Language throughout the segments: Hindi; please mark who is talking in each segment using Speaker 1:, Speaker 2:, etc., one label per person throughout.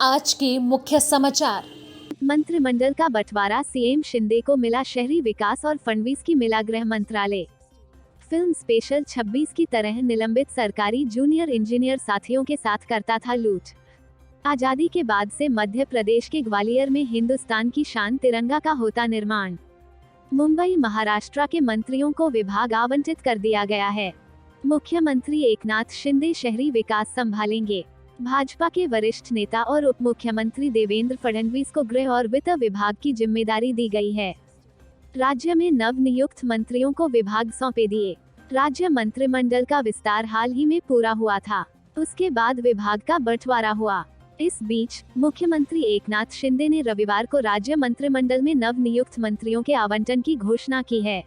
Speaker 1: आज के मुख्य समाचार।
Speaker 2: मंत्रिमंडल का बंटवारा, सीएम शिंदे को मिला शहरी विकास और फडणवीस की मिला गृह मंत्रालय। फिल्म स्पेशल 26 की तरह निलंबित सरकारी जूनियर इंजीनियर साथियों के साथ करता था लूट। आजादी के बाद से मध्य प्रदेश के ग्वालियर में हिंदुस्तान की शान तिरंगा का होता निर्माण। मुंबई, महाराष्ट्र के मंत्रियों को विभाग आवंटित कर दिया गया है। मुख्यमंत्री एकनाथ शिंदे शहरी विकास संभालेंगे। भाजपा के वरिष्ठ नेता और उप मुख्यमंत्री देवेंद्र फडणवीस को गृह और वित्त विभाग की जिम्मेदारी दी गई है। राज्य में नव नियुक्त मंत्रियों को विभाग सौंपे दिए। राज्य मंत्रिमंडल का विस्तार हाल ही में पूरा हुआ था, उसके बाद विभाग का बंटवारा हुआ। इस बीच मुख्यमंत्री एकनाथ शिंदे ने रविवार को राज्य मंत्रिमंडल में नव नियुक्त मंत्रियों के आवंटन की घोषणा की है।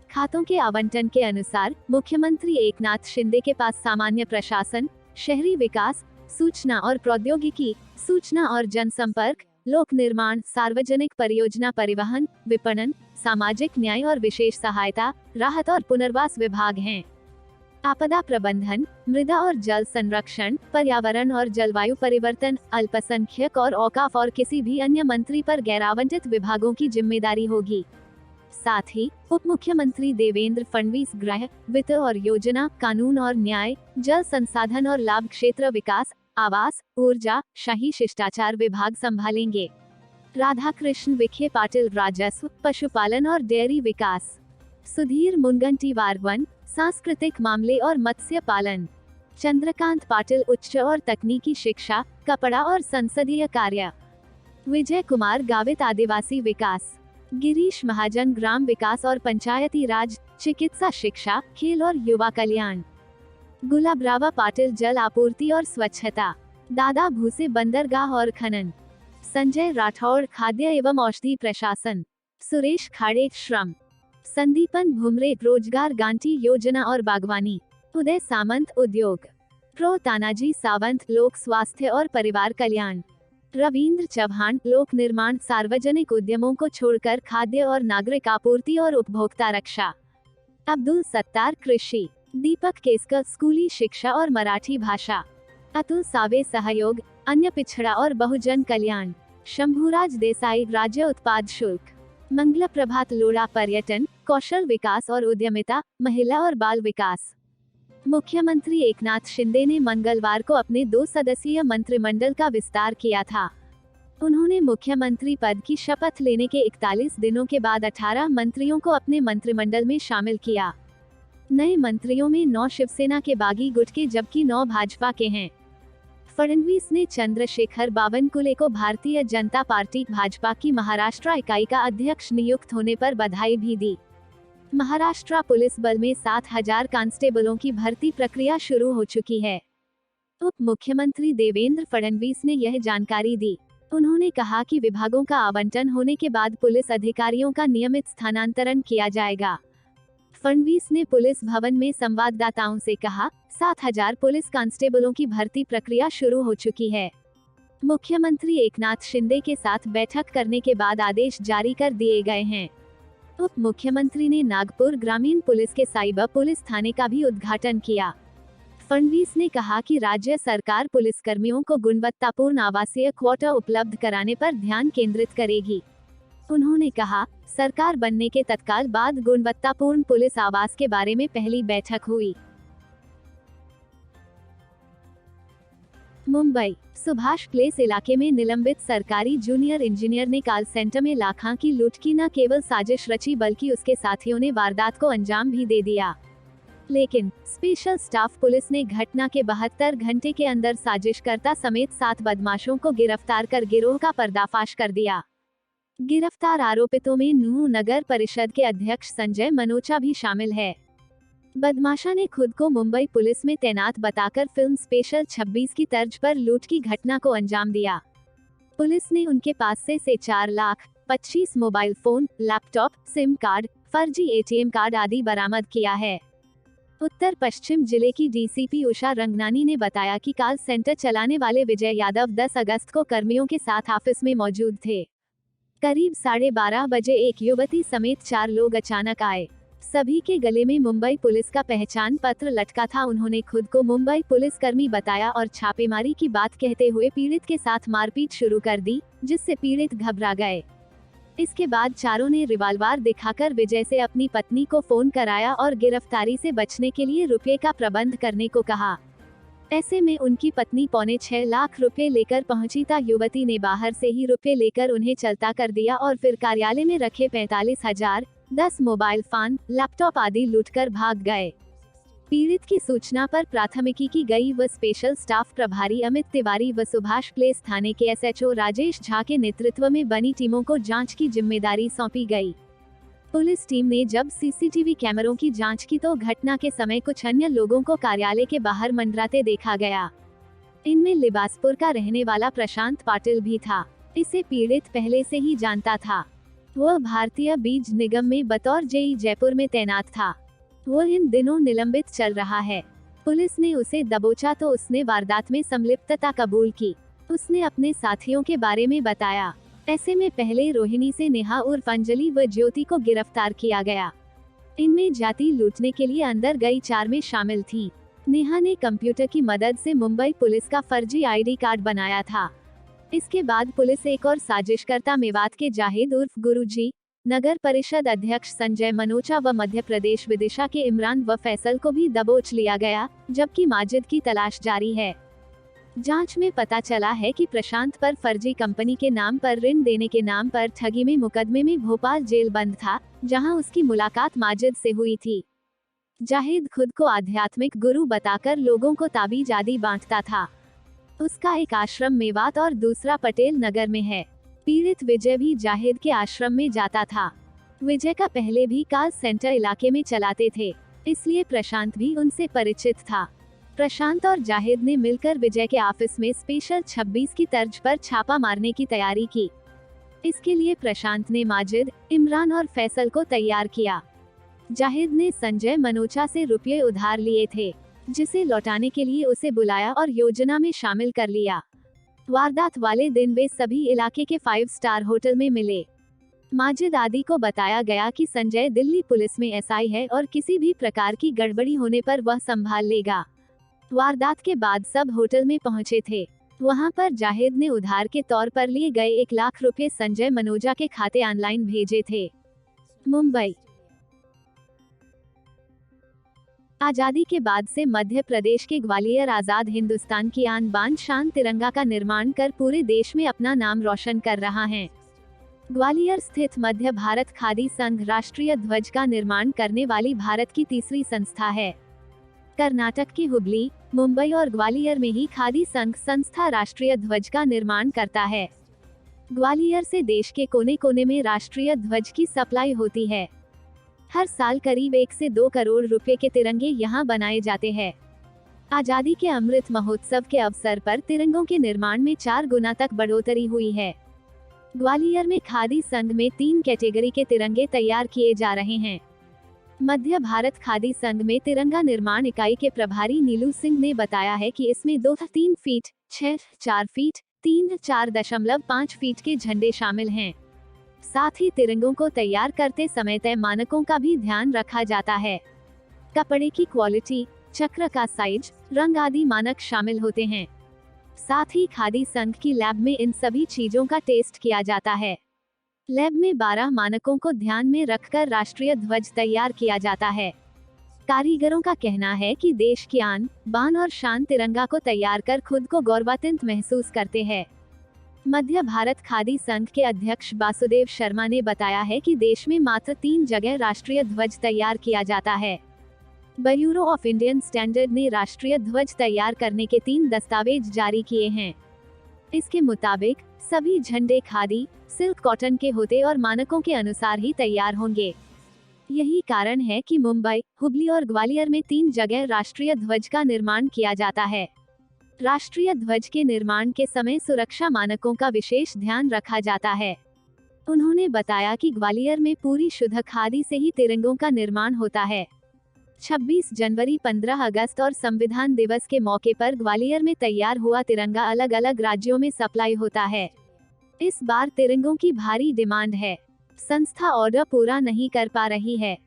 Speaker 2: खातों के आवंटन के अनुसार मुख्यमंत्री एकनाथ शिंदे के पास सामान्य प्रशासन, शहरी विकास, सूचना और प्रौद्योगिकी, सूचना और जनसंपर्क, लोक निर्माण, सार्वजनिक परियोजना, परिवहन, विपणन, सामाजिक न्याय और विशेष सहायता, राहत और पुनर्वास विभाग हैं। आपदा प्रबंधन, मृदा और जल संरक्षण, पर्यावरण और जलवायु परिवर्तन, अल्पसंख्यक और औकाफ और किसी भी अन्य मंत्री पर गैर आवंटित विभागों की जिम्मेदारी होगी। साथ ही उप मुख्यमंत्री देवेंद्र फडणवीस गृह, वित्त और योजना, कानून और न्याय, जल संसाधन और लाभ क्षेत्र विकास, आवास, ऊर्जा, शाही शिष्टाचार विभाग संभालेंगे। राधाकृष्ण विखे पाटिल राजस्व, पशुपालन और डेयरी विकास। सुधीर मुनगंटीवार वन, सांस्कृतिक मामले और मत्स्य पालन। चंद्रकांत पाटिल उच्च और तकनीकी शिक्षा, कपड़ा और संसदीय कार्य। विजय कुमार गावित आदिवासी विकास। गिरीश महाजन ग्राम विकास और पंचायती राज, चिकित्सा शिक्षा, खेल और युवा कल्याण। गुलाबराव पाटिल जल आपूर्ति और स्वच्छता। दादा भूसे बंदरगाह और खनन। संजय राठौड़ खाद्य एवं औषधि प्रशासन। सुरेश खाड़े श्रम। संदीपन भुमरे रोजगार गांठी योजना और बागवानी। उदय सामंत उद्योग। प्रो तानाजी सावंत लोक स्वास्थ्य और परिवार कल्याण। रविंद्र चौहान लोक निर्माण, सार्वजनिक उद्यमों को छोड़कर खाद्य और नागरिक आपूर्ति और उपभोक्ता रक्षा। अब्दुल सत्तार कृषि। दीपक केसकर स्कूली शिक्षा और मराठी भाषा। अतुल सावे सहयोग, अन्य पिछड़ा और बहुजन कल्याण। शंभुराज देसाई राज्य उत्पाद शुल्क। मंगला प्रभात लोढ़ा पर्यटन, कौशल विकास और उद्यमिता, महिला और बाल विकास। मुख्यमंत्री एकनाथ शिंदे ने मंगलवार को अपने 2 सदस्यीय मंत्रिमंडल का विस्तार किया था। उन्होंने मुख्यमंत्री पद की शपथ लेने के 41 दिनों के बाद 18 मंत्रियों को अपने मंत्रिमंडल में शामिल किया। नए मंत्रियों में 9 शिवसेना के बागी गुट के जबकि 9 भाजपा के हैं। फडणवीस ने चंद्रशेखर बावनकुले को भारतीय जनता पार्टी भाजपा की महाराष्ट्र इकाई का अध्यक्ष नियुक्त होने पर बधाई भी दी। महाराष्ट्र पुलिस बल में 7,000 कांस्टेबलों की भर्ती प्रक्रिया शुरू हो चुकी है। उप मुख्यमंत्री देवेंद्र फडणवीस ने यह जानकारी दी। उन्होंने कहा कि विभागों का आवंटन होने के बाद पुलिस अधिकारियों का नियमित स्थानांतरण किया जाएगा। फडणवीस ने पुलिस भवन में संवाददाताओं से कहा, 7,000 पुलिस कांस्टेबलों की भर्ती प्रक्रिया शुरू हो चुकी है। मुख्यमंत्री एकनाथ शिंदे के साथ बैठक करने के बाद आदेश जारी कर दिए गए हैं। उप मुख्यमंत्री ने नागपुर ग्रामीण पुलिस के साइबर पुलिस थाने का भी उद्घाटन किया। फडणवीस ने कहा कि राज्य सरकार पुलिसकर्मियों को गुणवत्तापूर्ण आवासीय क्वार्टर उपलब्ध कराने पर ध्यान केंद्रित करेगी। उन्होंने कहा, सरकार बनने के तत्काल बाद गुणवत्तापूर्ण पुलिस आवास के बारे में पहली बैठक हुई। मुंबई, सुभाष प्लेस इलाके में निलंबित सरकारी जूनियर इंजीनियर ने कॉल सेंटर में लाखों की लूट की न केवल साजिश रची बल्कि उसके साथियों ने वारदात को अंजाम भी दे दिया। लेकिन स्पेशल स्टाफ पुलिस ने घटना के 72 घंटे के अंदर साजिशकर्ता समेत 7 बदमाशों को गिरफ्तार कर गिरोह का पर्दाफाश कर दिया। गिरफ्तार आरोपितों में नूह नगर परिषद के अध्यक्ष संजय मनोचा भी शामिल है। बदमाशा ने खुद को मुंबई पुलिस में तैनात बताकर फिल्म स्पेशल 26 की तर्ज पर लूट की घटना को अंजाम दिया। पुलिस ने उनके पास से 4,25,000 mobile phone, laptop, SIM card, फर्जी एटीएम कार्ड आदि बरामद किया है। उत्तर पश्चिम जिले की डीसीपी उषा रंगनानी ने बताया कि कॉल सेंटर चलाने वाले विजय यादव 10 अगस्त को कर्मियों के साथ ऑफिस में मौजूद थे। करीब 12:30 बजे एक युवती समेत 4 लोग अचानक आए। सभी के गले में मुंबई पुलिस का पहचान पत्र लटका था। उन्होंने खुद को मुंबई पुलिस कर्मी बताया और छापेमारी की बात कहते हुए पीड़ित के साथ मारपीट शुरू कर दी, जिससे पीड़ित घबरा गए। इसके बाद चारों ने रिवाल्वर दिखाकर विजय से अपनी पत्नी को फोन कराया और गिरफ्तारी से बचने के लिए रुपये का प्रबंध करने को कहा। ऐसे में उनकी पत्नी 6.25 लाख रुपए लेकर पहुंची था। युवती ने बाहर से ही रुपए लेकर उन्हें चलता कर दिया और फिर कार्यालय में रखे 45,000, 10 मोबाइल फोन, लैपटॉप आदि लूटकर भाग गए। पीड़ित की सूचना पर प्राथमिकी की गई व स्पेशल स्टाफ प्रभारी अमित तिवारी व सुभाष प्लेस थाने के एसएचओ राजेश झा के नेतृत्व में बनी टीमों को जांच की जिम्मेदारी सौंपी गई। पुलिस टीम ने जब सीसीटीवी कैमरों की जांच की तो घटना के समय कुछ अन्य लोगों को कार्यालय के बाहर मंडराते देखा गया। इनमें लिबासपुर का रहने वाला प्रशांत पाटिल भी था। इसे पीड़ित पहले से ही जानता था। वह भारतीय बीज निगम में बतौर जेई जयपुर में तैनात था। वह इन दिनों निलंबित चल रहा है। पुलिस ने उसे दबोचा तो उसने वारदात में संलिप्तता कबूल की। उसने अपने साथियों के बारे में बताया। ऐसे में पहले रोहिणी से नेहा उर्फ अंजलि व ज्योति को गिरफ्तार किया गया। इनमें जाति लूटने के लिए अंदर गई 4 में शामिल थी। नेहा ने कंप्यूटर की मदद से मुंबई पुलिस का फर्जी आईडी कार्ड बनाया था। इसके बाद पुलिस एक और साजिशकर्ता मेवात के जाहिद उर्फ गुरुजी, नगर परिषद अध्यक्ष संजय मनोचा व मध्य प्रदेश विदिशा के इमरान व फैसल को भी दबोच लिया गया, जबकि माजिद की तलाश जारी है। जांच में पता चला है कि प्रशांत पर फर्जी कंपनी के नाम पर ऋण देने के नाम पर ठगी में मुकदमे में भोपाल जेल बंद था, जहां उसकी मुलाकात माजिद से हुई थी। जाहिद खुद को आध्यात्मिक गुरु बताकर लोगों को ताबीज आदि बांटता था। उसका एक आश्रम मेवात और दूसरा पटेल नगर में है। पीड़ित विजय भी जाहिद के आश्रम में जाता था। विजय का पहले भी कॉल सेंटर इलाके में चलाते थे, इसलिए प्रशांत भी उनसे परिचित था। प्रशांत और जाहिद ने मिलकर विजय के ऑफिस में स्पेशल 26 की तर्ज पर छापा मारने की तैयारी की। इसके लिए प्रशांत ने माजिद, इमरान और फैसल को तैयार किया। जाहिद ने संजय मनोचा से रुपये उधार लिए थे, जिसे लौटाने के लिए उसे बुलाया और योजना में शामिल कर लिया। वारदात वाले दिन वे सभी इलाके के 5 स्टार होटल में मिले। माजिद आदि को बताया गया कि संजय दिल्ली पुलिस में एसआई है और किसी भी प्रकार की गड़बड़ी होने पर वह संभाल लेगा। वारदात के बाद सब होटल में पहुंचे थे। वहां पर जाहिद ने उधार के तौर पर लिए गए 1 लाख रुपए संजय मनोजा के खाते ऑनलाइन भेजे थे। मुंबई। आजादी के बाद से मध्य प्रदेश के ग्वालियर आजाद हिंदुस्तान की आन बान शान तिरंगा का निर्माण कर पूरे देश में अपना नाम रोशन कर रहा है। ग्वालियर स्थित मध्य भारत खादी संघ राष्ट्रीय ध्वज का निर्माण करने वाली भारत की तीसरी संस्था है। कर्नाटक की हुबली, मुंबई और ग्वालियर में ही खादी संघ संस्था राष्ट्रीय ध्वज का निर्माण करता है। ग्वालियर से देश के कोने कोने में राष्ट्रीय ध्वज की सप्लाई होती है। हर साल करीब 1 से 2 करोड़ रुपए के तिरंगे यहां बनाए जाते हैं। आजादी के अमृत महोत्सव के अवसर पर तिरंगों के निर्माण में 4 गुना तक बढ़ोतरी हुई है। ग्वालियर में खादी संघ में 3 कैटेगरी के तिरंगे तैयार किए जा रहे हैं। मध्य भारत खादी संघ में तिरंगा निर्माण इकाई के प्रभारी नीलू सिंह ने बताया है कि इसमें 2-3 फीट, 6-4 फीट, 3-4.5 फीट के झंडे शामिल हैं। साथ ही तिरंगों को तैयार करते समय तय मानकों का भी ध्यान रखा जाता है। कपड़े की क्वालिटी, चक्र का साइज, रंग आदि मानक शामिल होते हैं। साथ ही खादी संघ की लैब में इन सभी चीजों का टेस्ट किया जाता है। लैब में 12 मानकों को ध्यान में रखकर राष्ट्रीय ध्वज तैयार किया जाता है। कारीगरों का कहना है कि देश की आन, बान और शान तिरंगा को तैयार कर खुद को गौरवान्वित महसूस करते हैं। मध्य भारत खादी संघ के अध्यक्ष वासुदेव शर्मा ने बताया है कि देश में मात्र 3 जगह राष्ट्रीय ध्वज तैयार किया जाता है। ब्यूरो ऑफ इंडियन स्टैंडर्ड ने राष्ट्रीय ध्वज तैयार करने के 3 दस्तावेज जारी किए हैं। इसके मुताबिक सभी झंडे खादी, सिल्क कॉटन के होते और मानकों के अनुसार ही तैयार होंगे। यही कारण है कि मुंबई, हुबली और ग्वालियर में 3 जगह राष्ट्रीय ध्वज का निर्माण किया जाता है। राष्ट्रीय ध्वज के निर्माण के समय सुरक्षा मानकों का विशेष ध्यान रखा जाता है। उन्होंने बताया कि ग्वालियर में पूरी शुद्ध खादी से ही तिरंगों का निर्माण होता है। 26 जनवरी, 15 अगस्त और संविधान दिवस के मौके पर ग्वालियर में तैयार हुआ तिरंगा अलग अलग राज्यों में सप्लाई होता है। इस बार तिरंगों की भारी डिमांड है। संस्था ऑर्डर पूरा नहीं कर पा रही है।